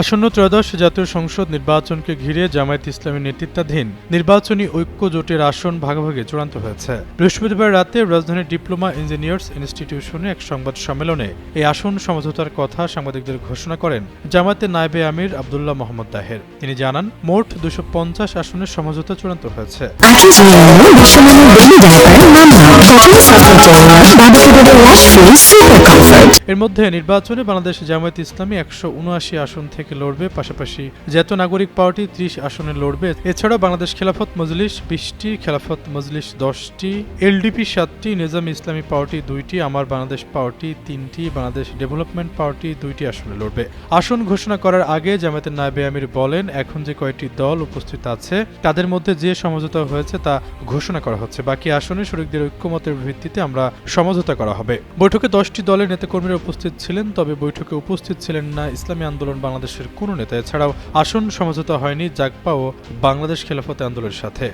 আসন্ন ত্রয়োদশ জাতীয় সংসদ নির্বাচনকে ঘিরে জামায়াত ইসলামীর নেতৃত্বাধীন নির্বাচনী ঐক্য জোটের আসন ভাগাভাগি চূড়ান্ত হয়েছে। বৃহস্পতিবার রাতে রাজধানীর ডিপ্লোমা ইঞ্জিনিয়ার্স ইনস্টিটিউশনে এক সংবাদ সম্মেলনে এই আসন সমঝোতার কথা সাংবাদিকদের ঘোষণা করেন জামায়াতের নায়েবে আমির আব্দুল্লাহ মোহাম্মদ তাহের। তিনি জানান, মোট 250 আসনের সমঝোতা চূড়ান্ত হয়েছে। এর মধ্যে নির্বাচনে বাংলাদেশ জামায়াত ইসলামী 179 আসন থেকে লড়বে, পাশাপাশি জাতীয় নাগরিক পার্টি 30 আসনে লড়বে। এছাড়াও বাংলাদেশ খেলাফত মজলিস 20টি, খেলাফত মজলিস 10টি, এলডিপি 7টি, নিজাম ইসলামী পার্টি 2টি, আমার বাংলাদেশ পার্টি 3টি, বাংলাদেশ ডেভেলপমেন্ট পার্টি 2টি আসনে লড়বে। আসন ঘোষণা করার আগে জামায়াতের নায়েবে আমির বলেন, এখন যে কয়েকটি দল উপস্থিত আছে তাদের মধ্যে যে সমঝোতা হয়েছে তা ঘোষণা করা হচ্ছে। বাকি আসনে শরিকদের ঐক্যমতের ভিত্তিতে আমরা সমঝোতা করা হবে। বৈঠকে 10টি দলের নেতাকর্মীরা উপস্থিত ছিলেন, তবে বৈঠকে উপস্থিত ছিলেন না ইসলামী আন্দোলন বাংলাদেশের কোনো নেতা। এছাড়াও আসন সমঝোতা হয়নি জাগপা ও বাংলাদেশ খেলাফত আন্দোলনের সাথে।